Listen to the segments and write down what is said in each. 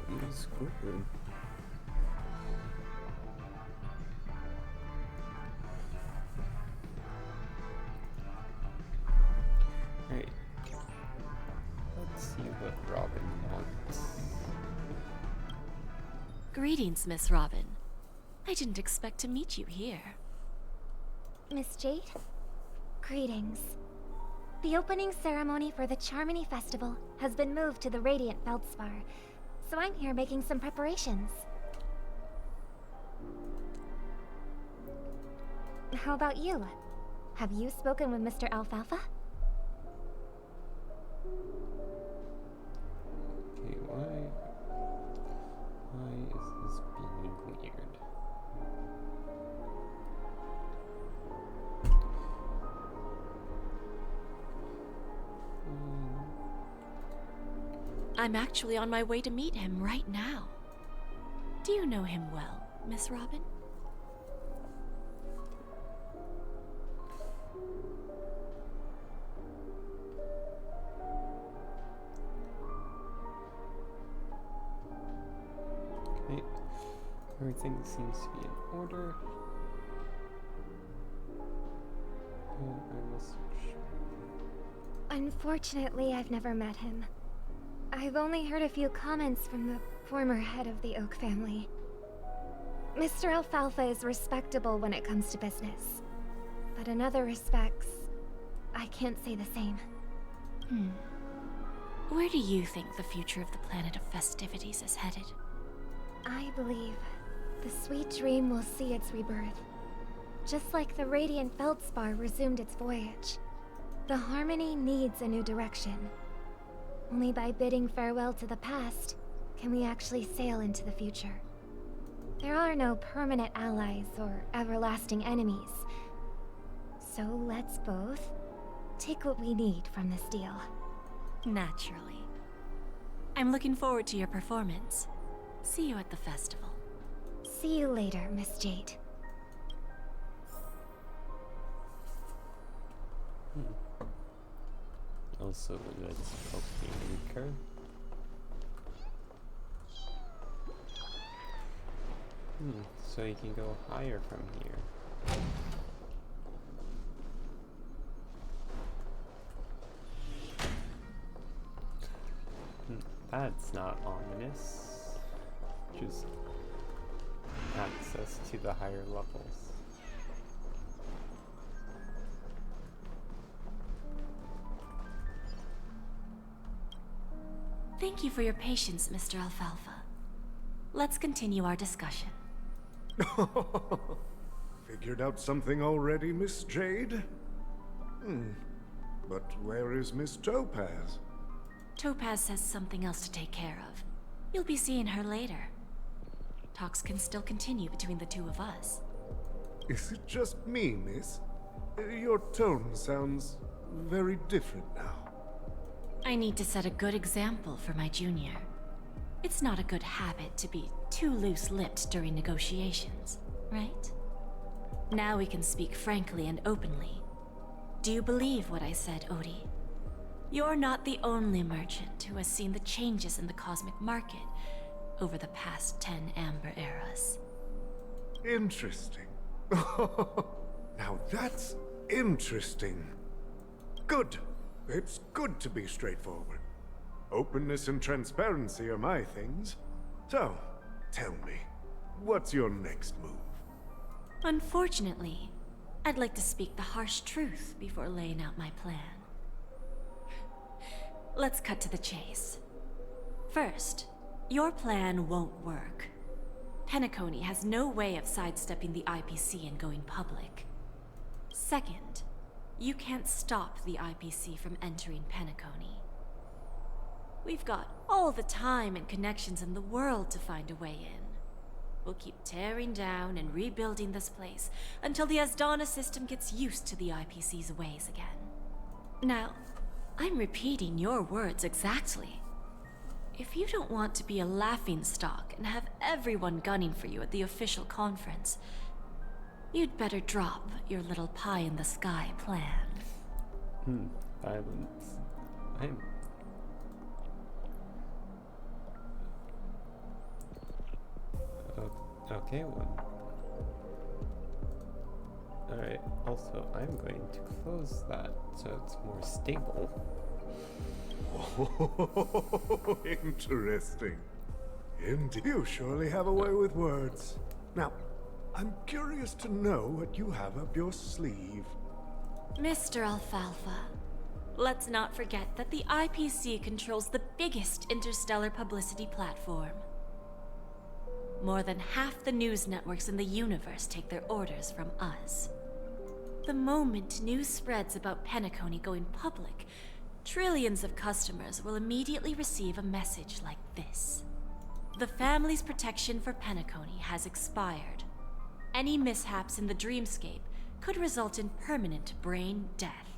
That's good. Hey, let's see what Robin wants. Greetings, Miss Robin. I didn't expect to meet you here. Miss Jade? Greetings. The opening ceremony for the Charmony Festival has been moved to the Radiant Feldspar, so I'm here making some preparations. How about you? Have you spoken with Mr. Alfalfa? Okay, why is this being weird? I'm actually on my way to meet him right now. Do you know him well, Miss Robin? Okay, everything seems to be in order. Our message. Unfortunately, I've never met him. I've only heard a few comments from the former head of the Oak family. Mr. Alfalfa is respectable when it comes to business, but in other respects, I can't say the same. Where do you think the future of the planet of festivities is headed? I believe the sweet dream will see its rebirth. Just like the Radiant Feldspar resumed its voyage, the Harmony needs a new direction. Only by bidding farewell to the past can we actually sail into the future. There are no permanent allies or everlasting enemies. So let's both take what we need from this deal. Naturally. I'm looking forward to your performance. See you at the festival. See you later, Miss Jade. Also, let's copy anchor. So you can go higher from here. That's not ominous. Just access to the higher levels. Thank you for your patience, Mr. Alfalfa. Let's continue our discussion. Figured out something already, Miss Jade? But where is Miss Topaz? Topaz has something else to take care of. You'll be seeing her later. Talks can still continue between the two of us. Is it just me, miss? Your tone sounds very different now. I need to set a good example for my junior. It's not a good habit to be too loose-lipped during negotiations, right? Now we can speak frankly and openly. Do you believe what I said, Odie? You're not the only merchant who has seen the changes in the cosmic market over the past 10 Amber Eras. Interesting. Now that's interesting. Good. It's good to be straightforward. Openness and transparency are my things. So, tell me, what's your next move? Unfortunately, I'd like to speak the harsh truth before laying out my plan. Let's cut to the chase. First, your plan won't work. Penacony has no way of sidestepping the IPC and going public. Second, you can't stop the IPC from entering Penacony. We've got all the time and connections in the world to find a way in. We'll keep tearing down and rebuilding this place until the Asdana system gets used to the IPC's ways again. Now, I'm repeating your words exactly. If you don't want to be a laughingstock and have everyone gunning for you at the official conference, you'd better drop your little pie-in-the-sky plan. Violence. Okay, one. Alright, also, I'm going to close that so it's more stable. Oh, interesting. Indeed. You surely have a way with words. Now, I'm curious to know what you have up your sleeve. Mr. Alfalfa, let's not forget that the IPC controls the biggest interstellar publicity platform. More than half the news networks in the universe take their orders from us. The moment news spreads about Penacony going public, trillions of customers will immediately receive a message like this. The family's protection for Penacony has expired. Any mishaps in the dreamscape could result in permanent brain death.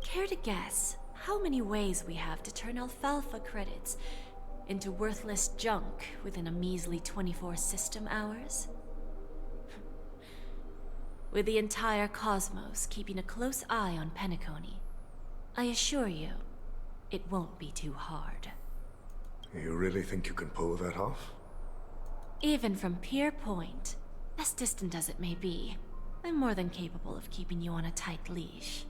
Care to guess how many ways we have to turn Alfalfa credits into worthless junk within a measly 24 system hours? With the entire cosmos keeping a close eye on Penacony, I assure you, it won't be too hard. You really think you can pull that off? Even from Pier Point, as distant as it may be, I'm more than capable of keeping you on a tight leash.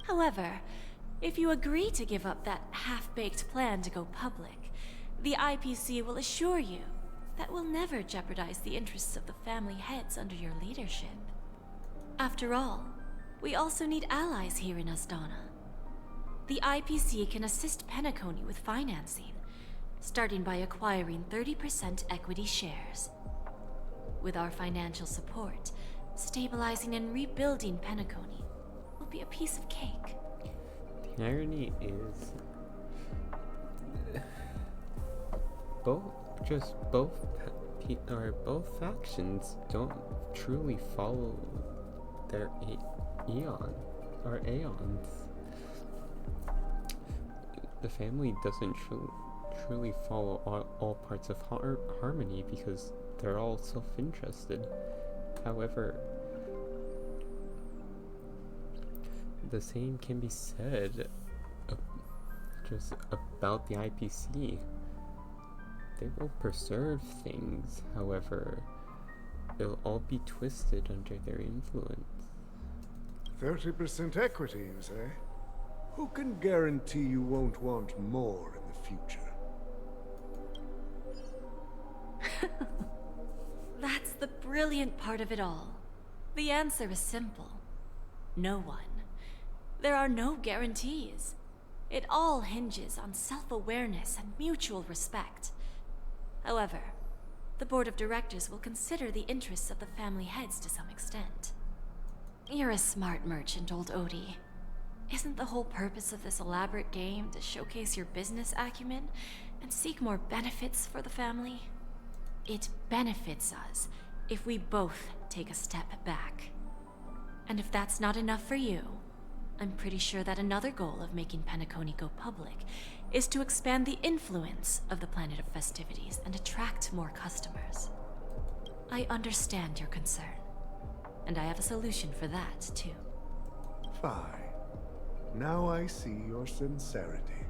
However, if you agree to give up that half-baked plan to go public, the IPC will assure you that we'll never jeopardize the interests of the family heads under your leadership. After all, we also need allies here in Asdana. The IPC can assist Penacony with financing, starting by acquiring 30% equity shares. With our financial support, stabilizing and rebuilding Penacony will be a piece of cake. The irony is, both factions don't truly follow their eon or aeons. The family doesn't truly follow all parts of harmony because they're all self-interested. However, the same can be said just about the IPC. They will preserve things, however, they'll all be twisted under their influence. 30% equity, you say? Who can guarantee you won't want more in the future? That's the brilliant part of it all. The answer is simple. No one. There are no guarantees. It all hinges on self-awareness and mutual respect. However, the board of directors will consider the interests of the family heads to some extent. You're a smart merchant, old Odie. Isn't the whole purpose of this elaborate game to showcase your business acumen and seek more benefits for the family? It benefits us if we both take a step back. And if that's not enough for you, I'm pretty sure that another goal of making Penacony go public is to expand the influence of the Planet of Festivities and attract more customers. I understand your concern, and I have a solution for that, too. Fine. Now I see your sincerity.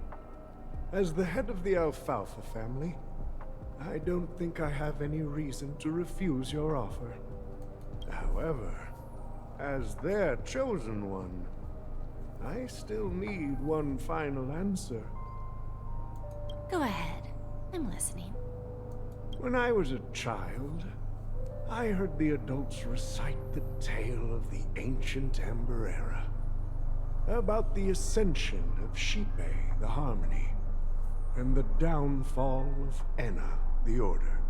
As the head of the Alfalfa family, I don't think I have any reason to refuse your offer. However, as their chosen one, I still need one final answer. Go ahead. I'm listening. When I was a child, I heard the adults recite the tale of the ancient Ember Era, about the ascension of Shipe, the Harmony, and the downfall of Enna, the Order.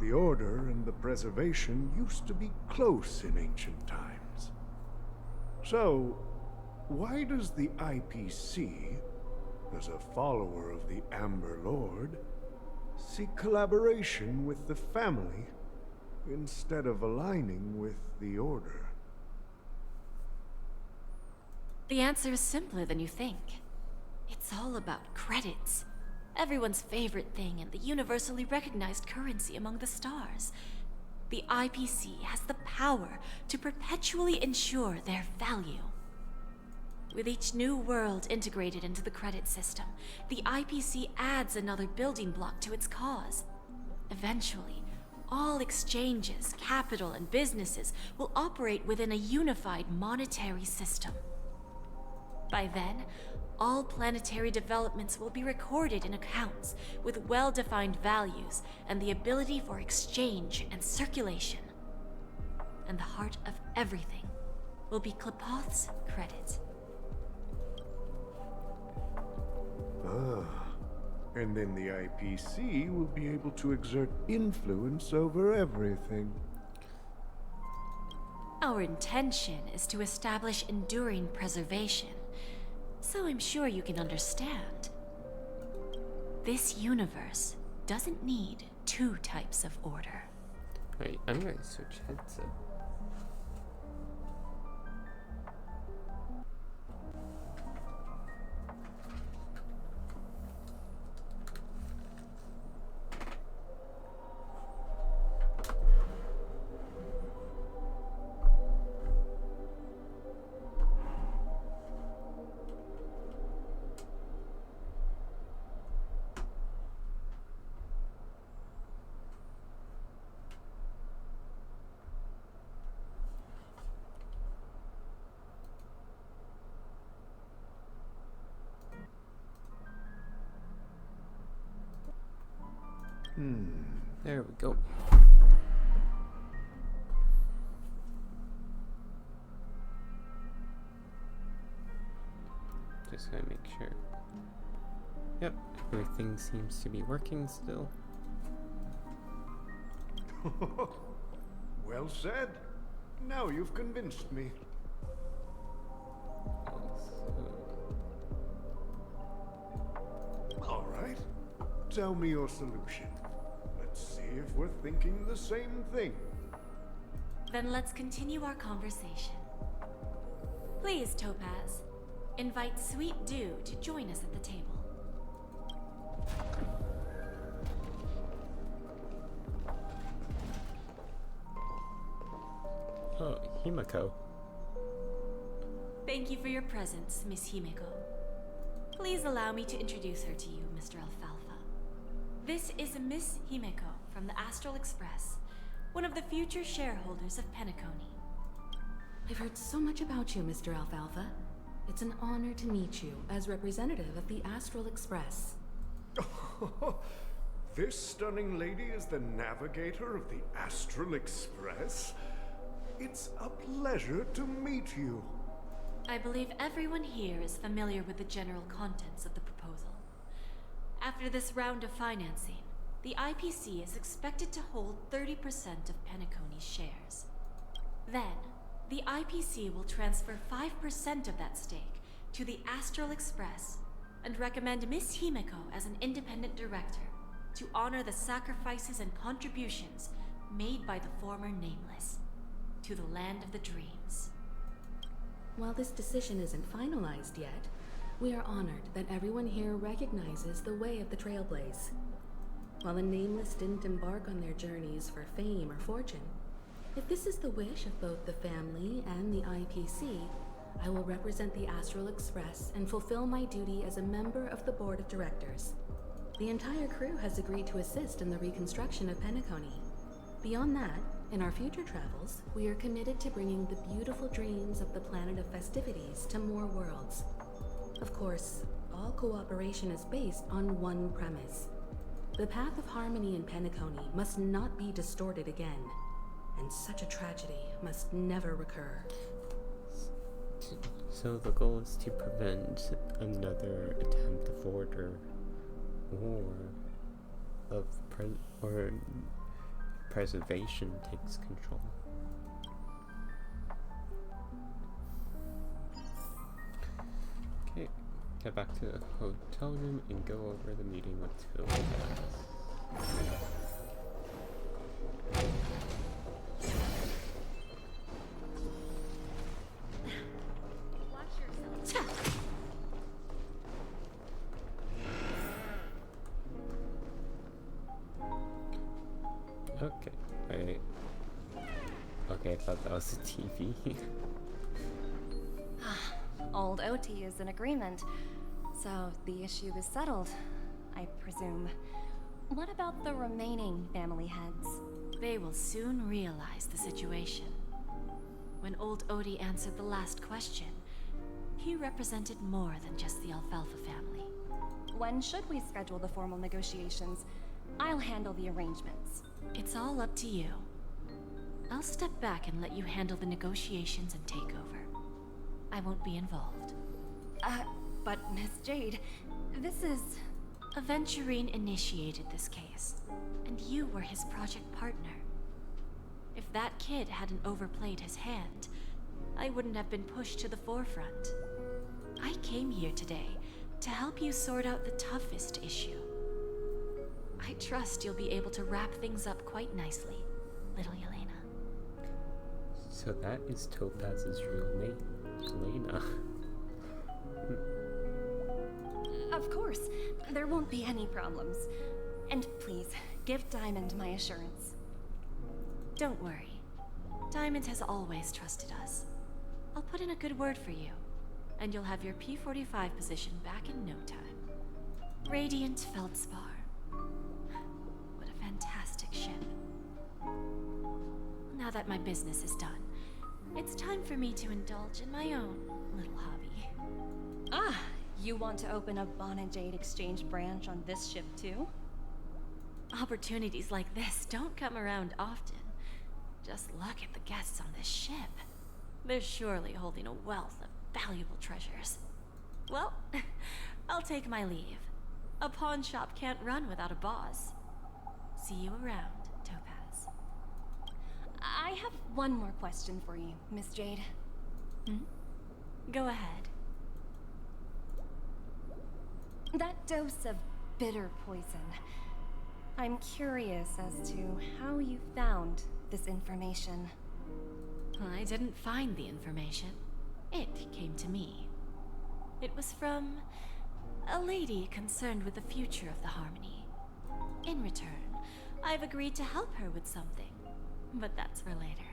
The Order and the Preservation used to be close in ancient times. So, why does the IPC, as a follower of the Amber Lord, seek collaboration with the family instead of aligning with the Order? The answer is simpler than you think. It's all about credits. Everyone's favorite thing and the universally recognized currency among the stars. The IPC has the power to perpetually ensure their value. With each new world integrated into the credit system, the IPC adds another building block to its cause. Eventually, all exchanges, capital, and businesses will operate within a unified monetary system. By then, all planetary developments will be recorded in accounts with well-defined values and the ability for exchange and circulation. And the heart of everything will be Klepoth's credit. And then the IPC will be able to exert influence over everything. Our intention is to establish enduring preservation, so I'm sure you can understand. This universe doesn't need two types of order. Wait, I'm going to switch headset. There we go. Just gotta make sure. Yep, everything seems to be working still. Well said. Now you've convinced me. All right. Tell me your solution. Let's see if we're thinking the same thing. Then let's continue our conversation. Please, Topaz, invite Sweet Dew to join us at the table. Oh, Himiko. Thank you for your presence, Miss Himiko. Please allow me to introduce her to you, Mr. Alfalfa. This is Miss Himiko from the Astral Express, one of the future shareholders of Penacony. I've heard so much about you, Mr. Alfalfa. It's an honor to meet you as representative of the Astral Express. This stunning lady is the navigator of the Astral Express? It's a pleasure to meet you. I believe everyone here is familiar with the general contents of the proposal. After this round of financing, the IPC is expected to hold 30% of Penacony's shares. Then, the IPC will transfer 5% of that stake to the Astral Express and recommend Miss Himiko as an independent director to honor the sacrifices and contributions made by the former Nameless to the land of the dreams. While this decision isn't finalized yet, we are honored that everyone here recognizes the way of the Trailblaze. While the Nameless didn't embark on their journeys for fame or fortune, if this is the wish of both the family and the IPC, I will represent the Astral Express and fulfill my duty as a member of the board of directors. The entire crew has agreed to assist in the reconstruction of Penacony. Beyond that, in our future travels, we are committed to bringing the beautiful dreams of the planet of festivities to more worlds. Of course, all cooperation is based on one premise. The path of harmony in Penacony must not be distorted again, and such a tragedy must never recur. So the goal is to prevent another attempt of order or preservation takes control. Okay, get back to the hotel room and go over the meeting with Phil. Okay, wait. Okay, I thought that was a TV. Old OT is in agreement, so the issue is settled, I presume. What about the remaining family heads? They will soon realize the situation. When old Odie answered the last question, he represented more than just the Alfalfa family. When should we schedule the formal negotiations? I'll handle the arrangements. It's all up to you. I'll step back and let you handle the negotiations and take over. I won't be involved. But Miss Jade, this is... Aventurine initiated this case, and you were his project partner. If that kid hadn't overplayed his hand, I wouldn't have been pushed to the forefront. I came here today to help you sort out the toughest issue. I trust you'll be able to wrap things up quite nicely, little Yelena. So that is Topaz's real name, Yelena. Of course, there won't be any problems. And please, give Diamond my assurance. Don't worry. Diamond has always trusted us. I'll put in a good word for you, and you'll have your P-45 position back in no time. Radiant Feldspar. What a fantastic ship. Now that my business is done, it's time for me to indulge in my own little hobby. Ah, you want to open a Bon and Jade exchange branch on this ship too? Opportunities like this don't come around often. Just look at the guests on this ship. They're surely holding a wealth of valuable treasures. Well, I'll take my leave. A pawn shop can't run without a boss. See you around, Topaz. I have one more question for you, Miss Jade. Go ahead. That dose of bitter poison. I'm curious as to how you found this information. I didn't find the information. It came to me. It was from a lady concerned with the future of the Harmony. In return, I've agreed to help her with something. But that's for later.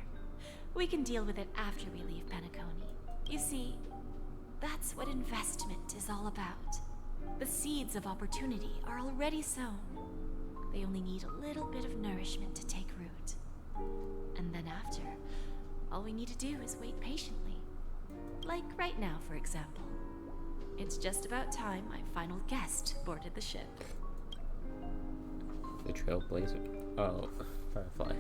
We can deal with it after we leave Penacony. You see, that's what investment is all about. The seeds of opportunity are already sown. They only need a little bit of nourishment to take root. And then after, all we need to do is wait patiently. Like right now, for example. It's just about time my final guest boarded the ship. The Trailblazer. Oh, Firefly.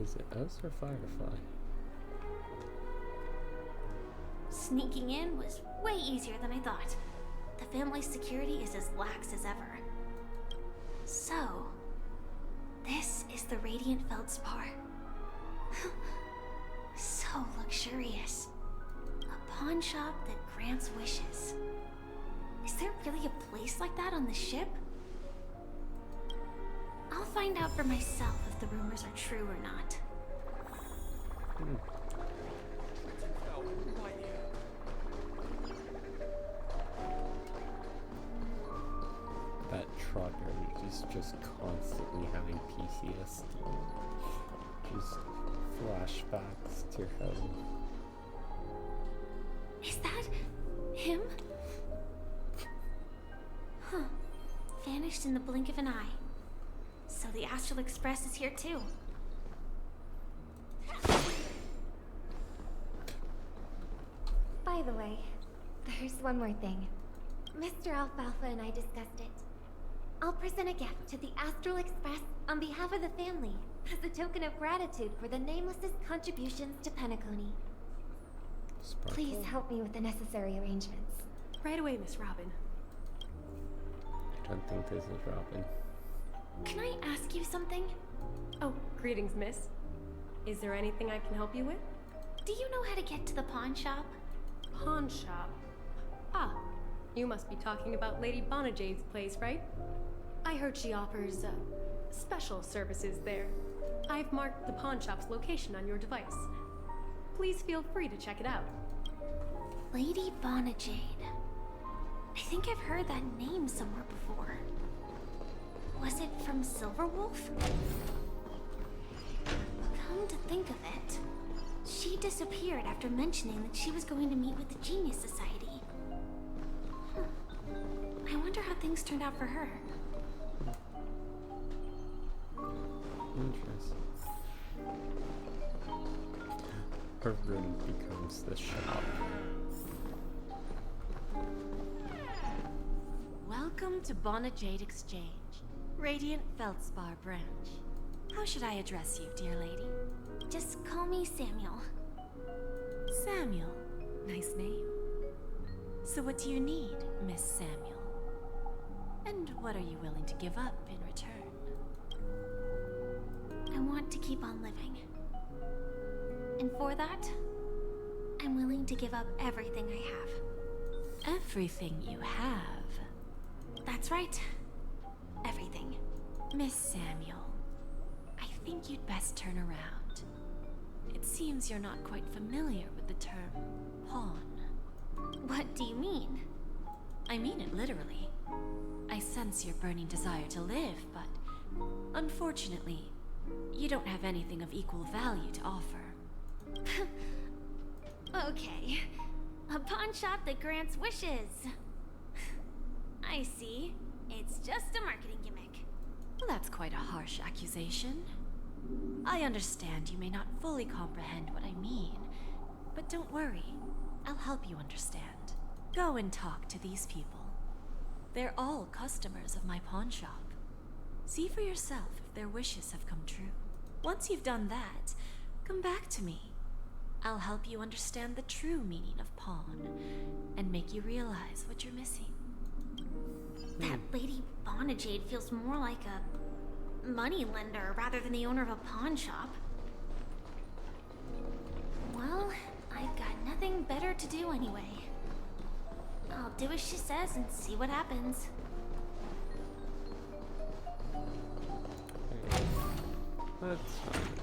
Is it us or Firefly? Sneaking in was way easier than I thought. The family's security is as lax as ever. So, this is the Radiant Feldspar. So luxurious. A pawn shop that grants wishes. Is there really a place like that on the ship? I'll find out for myself if the rumors are true or not. That Trotter is just constantly having PTSD. Just flashbacks to hell. Is that him? Huh. Vanished in the blink of an eye. So the Astral Express is here too. By the way, there's one more thing. Mr. Alfalfa and I discussed it. I'll present a gift to the Astral Express on behalf of the family as a token of gratitude for the Nameless's contributions to Penacony. Sparkle. Please help me with the necessary arrangements. Right away, Miss Robin. I don't think this is Robin. Can I ask you something? Oh, greetings, miss. Is there anything I can help you with? Do you know how to get to the pawn shop? Pawn shop. Ah, you must be talking about Lady Bonajade's place, right? I heard she offers, special services there. I've marked the pawn shop's location on your device. Please feel free to check it out. Lady Bonajade. I think I've heard that name somewhere before. Was it for from Silverwolf? Come to think of it, she disappeared after mentioning that she was going to meet with the Genius Society. I wonder how things turned out for her. Interesting. Her room becomes the shop. Welcome to Bonajade Exchange, Radiant Feldspar branch. How should I address you, dear lady? Just call me Samuel. Samuel. Nice name. So what do you need, Miss Samuel? And what are you willing to give up in return? I want to keep on living. And for that, I'm willing to give up everything I have. Everything you have? That's right. Everything. Miss Samuel, I think you'd best turn around. It seems you're not quite familiar with the term pawn. What do you mean? I mean it literally. I sense your burning desire to live, but unfortunately, you don't have anything of equal value to offer. Okay. A pawn shop that grants wishes. I see. It's just a marketing gimmick. Well, that's quite a harsh accusation. I understand you may not fully comprehend what I mean, but don't worry. I'll help you understand. Go and talk to these people. They're all customers of my pawn shop. See for yourself if their wishes have come true. Once you've done that, come back to me. I'll help you understand the true meaning of pawn and make you realize what you're missing. That Lady Bonajade feels more like a money lender rather than the owner of a pawn shop. Well, I've got nothing better to do anyway. I'll do as she says and see what happens. Okay. That's fine.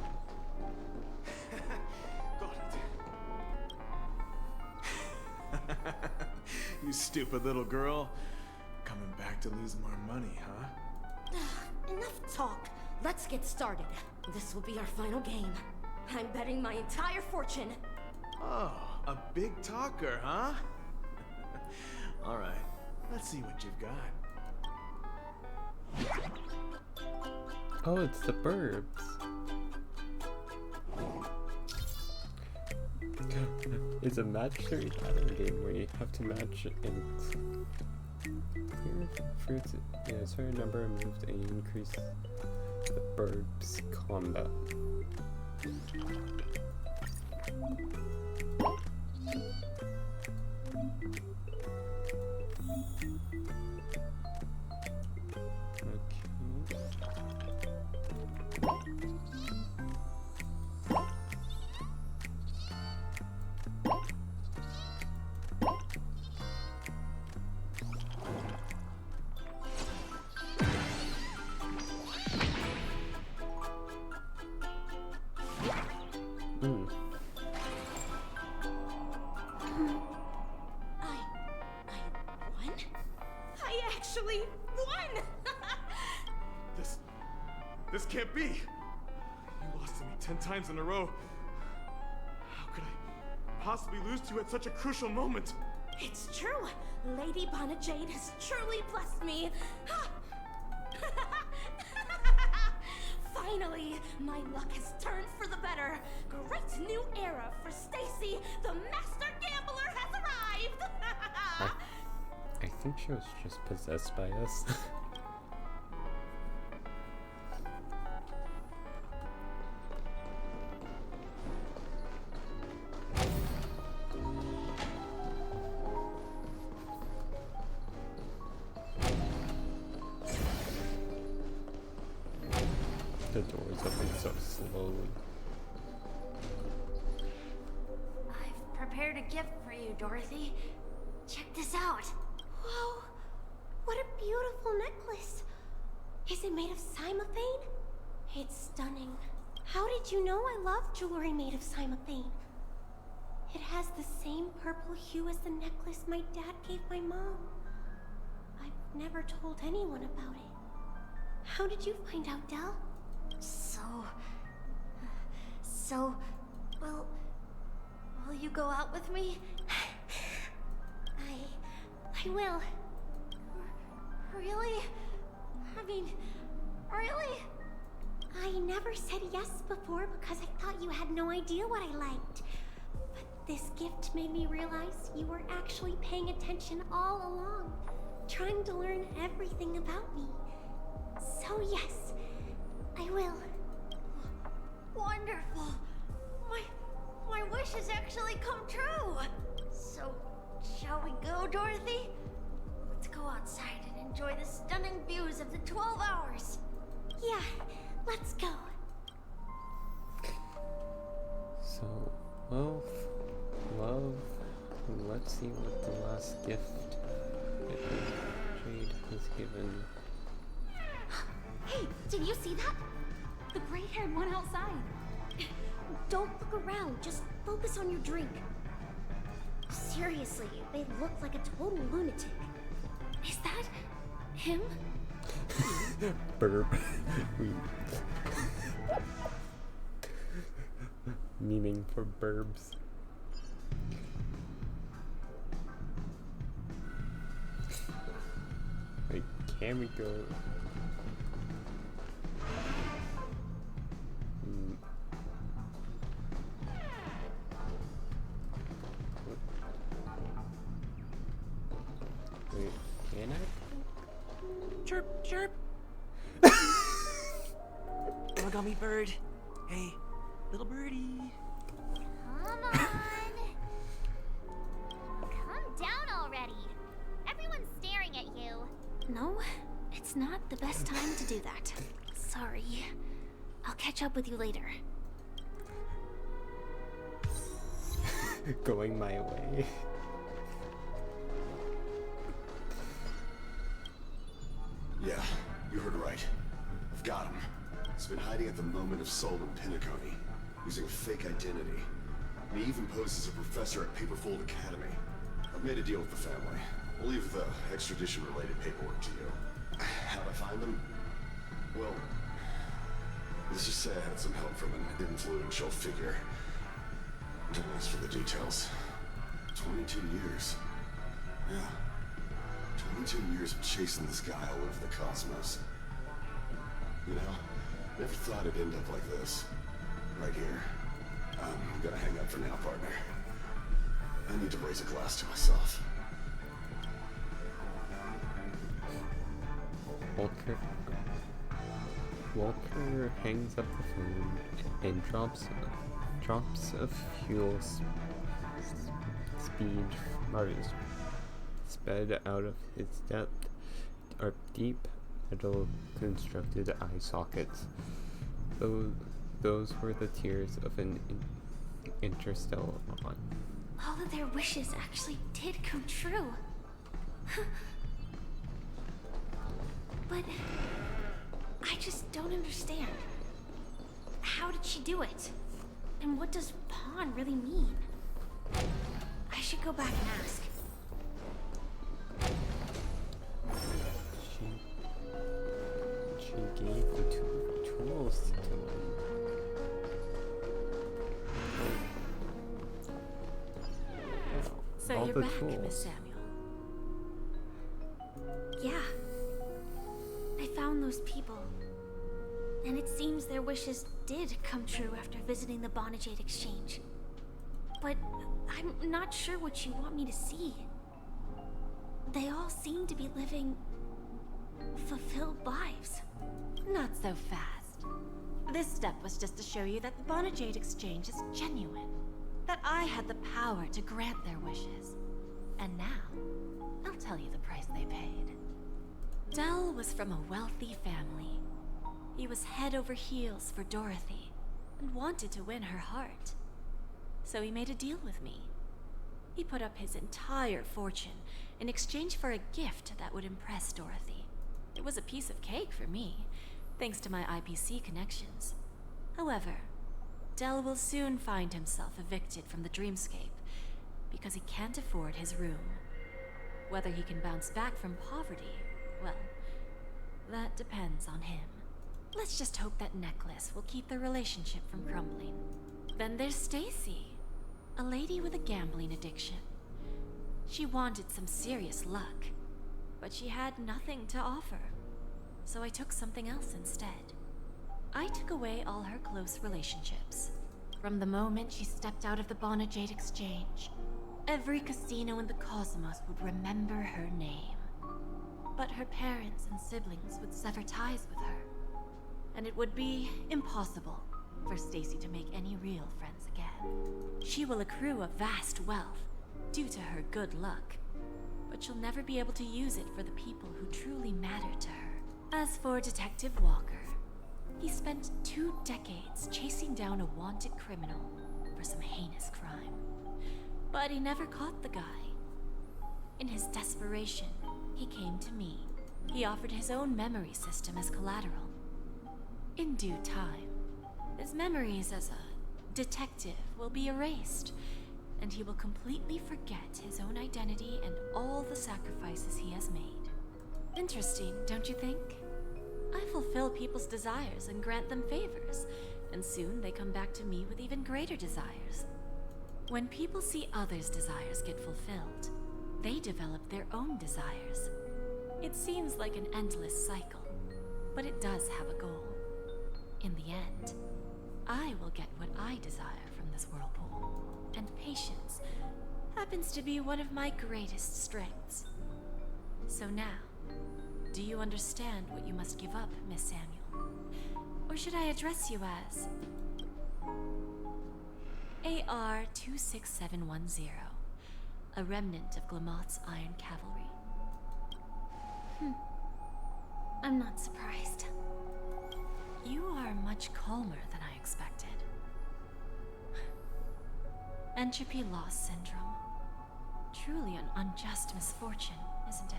Got it. You stupid little girl. Coming back to lose more money, huh? Enough talk. Let's get started. This will be our final game. I'm betting my entire fortune. Oh, a big talker, huh? All right, let's see what you've got. Oh, it's the Burbs. It's a match 3 pattern game where you have to match inks. Here, fruits, a certain number of moves and you increase the Burbs combat. This can't be! You lost to me 10 times in a row. How could I possibly lose to you at such a crucial moment? It's true! Lady Bonajade has truly blessed me! Finally, my luck has turned for the better. Great new era for Stacy. The master gambler has arrived! I think she was just possessed by us. The doors open so slowly. I've prepared a gift for you, Dorothy. Check this out. Whoa! What a beautiful necklace. Is it made of cymophane? It's stunning. How did you know I love jewelry made of cymophane? It has the same purple hue as the necklace my dad gave my mom. I've never told anyone about it. How did you find out, Del? Will you go out with me? I will. Really? I mean, really? I never said yes before because I thought you had no idea what I liked. But this gift made me realize you were actually paying attention all along, trying to learn everything about me. So yes, I will. Wonderful. My wish has actually come true. So, shall we go, Dorothy? Let's go outside and enjoy the stunning views of the 12 hours. Yeah, let's go. So, love. Let's see what the last gift Jade has given. Hey, did you see that? The gray-haired one outside. Don't look around, just focus on your drink. Seriously, they look like a total lunatic. Is that him? Burp. Meaning for burbs. Wait, can we go? Wait, can I? Chirp, chirp. Origami bird. Hey, little birdie. Come on! Come down already! Everyone's staring at you. No, it's not the best time to do that. Sorry. I'll catch up with you later. Going my way. Yeah, you heard right. I've got him. He's been hiding at the moment of soul in Pinacone, using a fake identity. And he even posed as a professor at Paperfold Academy. I've made a deal with the family. We'll leave the extradition-related paperwork to you. How'd I find him? Well, let's just say I had some help from an influential figure. Don't ask for the details. 22 years. Yeah. 22 years of chasing this guy all over the cosmos. You know, never thought it'd end up like this. Right here. I'm gonna hang up for now, partner. I need to raise a glass to myself. Walker hangs up the phone and drops a fuel sped out of his deep metal constructed eye sockets. Those were the tears of an interstellar on. All of their wishes actually did come true. But I just don't understand. How did she do it? And what does pawn really mean? I should go back and ask. She gave the tools to them. So All you're the back, tools. Miss Samuel. Yeah. I found those people. And it seems their wishes did come true after visiting the Bonajade Exchange. But I'm not sure what you want me to see. They all seem to be living fulfilled lives. Not so fast. This step was just to show you that the Bonajade Exchange is genuine. That I had the power to grant their wishes. And now, I'll tell you the price they paid. Dell was from a wealthy family. He was head over heels for Dorothy, and wanted to win her heart. So he made a deal with me. He put up his entire fortune in exchange for a gift that would impress Dorothy. It was a piece of cake for me, thanks to my IPC connections. However, Dell will soon find himself evicted from the dreamscape because he can't afford his room. Whether he can bounce back from poverty, well, That depends on him. Let's just hope that necklace will keep the relationship from crumbling. Then there's Stacy, a lady with a gambling addiction. She wanted some serious luck, but she had nothing to offer. So I took something else instead. I took away all her close relationships. From the moment she stepped out of the Bonajade Exchange, every casino in the cosmos would remember her name. But her parents and siblings would sever ties with her, and it would be impossible for Stacy to make any real friends again. She will accrue a vast wealth due to her good luck, but she'll never be able to use it for the people who truly matter to her. As for Detective Walker, he spent 2 decades chasing down a wanted criminal for some heinous crime. But he never caught the guy. In his desperation, he came to me. He offered his own memory system as collateral. In due time, his memories as a detective will be erased, and he will completely forget his own identity and all the sacrifices he has made. Interesting, don't you think? I fulfill people's desires and grant them favors, and soon they come back to me with even greater desires. When people see others' desires get fulfilled, they develop their own desires. It seems like an endless cycle, but it does have a goal. In the end, I will get what I desire from this whirlpool, and patience happens to be one of my greatest strengths. So now, do you understand what you must give up, Miss Samuel? Or should I address you as AR 26710, a remnant of Glamoth's Iron Cavalry? I'm not surprised. You are much calmer than I expected. Entropy loss syndrome. Truly an unjust misfortune, isn't it?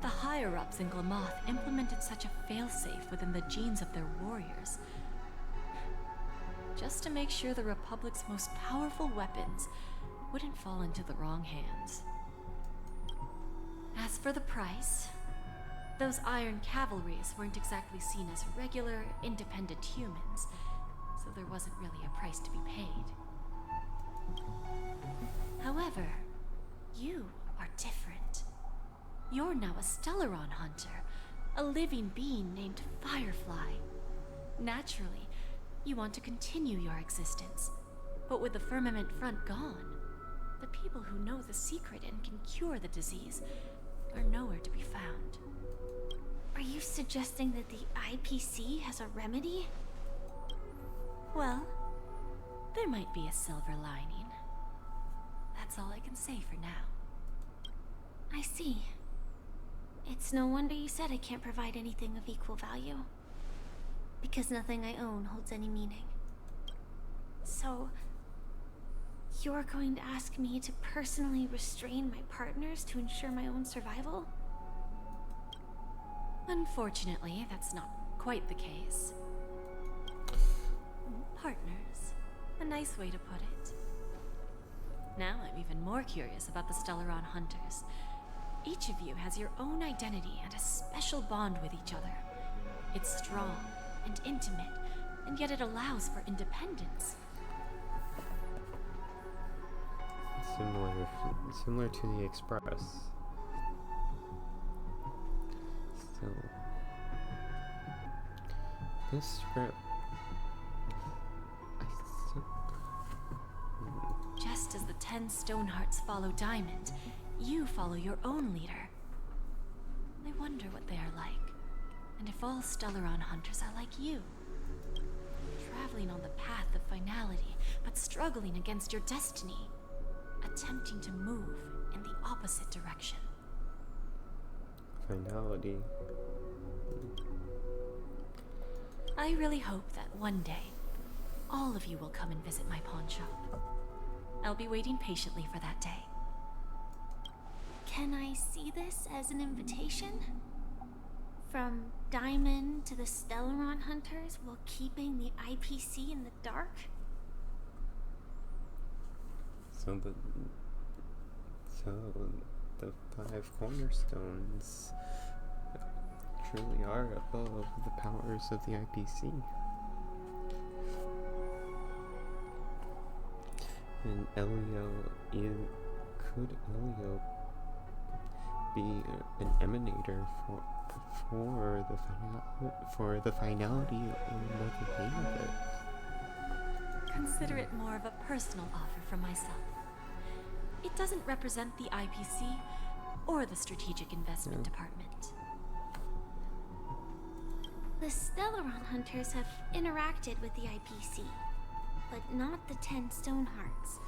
The higher-ups in Glamoth implemented such a failsafe within the genes of their warriors, just to make sure the Republic's most powerful weapons wouldn't fall into the wrong hands. As for the price, those Iron Cavalries weren't exactly seen as regular, independent humans, so there wasn't really a price to be paid. However, you are different. You're now a Stellaron hunter, a living being named Firefly. Naturally, you want to continue your existence, but with the Firmament Front gone, the people who know the secret and can cure the disease are nowhere to be found. Are you suggesting that the IPC has a remedy? Well, there might be a silver lining. That's all I can say for now. I see. It's no wonder you said I can't provide anything of equal value. Because nothing I own holds any meaning. So, you're going to ask me to personally restrain my partners to ensure my own survival? Unfortunately, that's not quite the case. Partners. A nice way to put it. Now I'm even more curious about the Stellaron Hunters. Each of you has your own identity and a special bond with each other. It's strong and intimate, and yet it allows for independence. Similar to the Express. Still, this script. Just as the 10 Stonehearts follow Diamond, you follow your own leader. I wonder what they are like, and if all Stellaron hunters are like you. Traveling on the path of finality, but struggling against your destiny. Attempting to move in the opposite direction. Finality. I really hope that one day, all of you will come and visit my pawn shop. I'll be waiting patiently for that day. Can I see this as an invitation? From Diamond to the Stellaron Hunters while keeping the IPC in the dark? So the 5 cornerstones. truly are above the powers of the IPC. And could Elio be an emanator for the finality of the game of it? Consider it more of a personal offer from myself. It doesn't represent the IPC or the Strategic Investment Department. The Stellaron Hunters have interacted with the IPC, but not the 10 Stonehearts.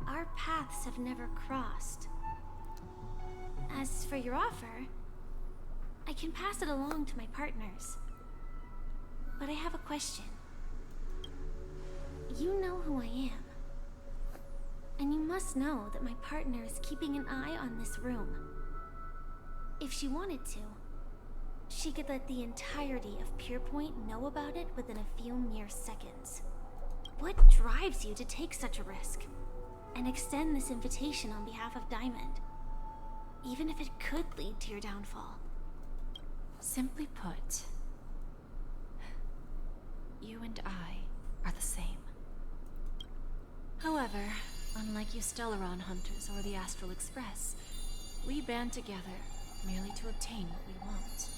Our paths have never crossed. As for your offer, I can pass it along to my partners. But I have a question. You know who I am. And you must know that my partner is keeping an eye on this room. If she wanted to, she could let the entirety of Purepoint know about it within a few mere seconds. What drives you to take such a risk and extend this invitation on behalf of Diamond, even if it could lead to your downfall? Simply put, you and I are the same. However, unlike you Stellaron Hunters or the Astral Express, we band together merely to obtain what we want.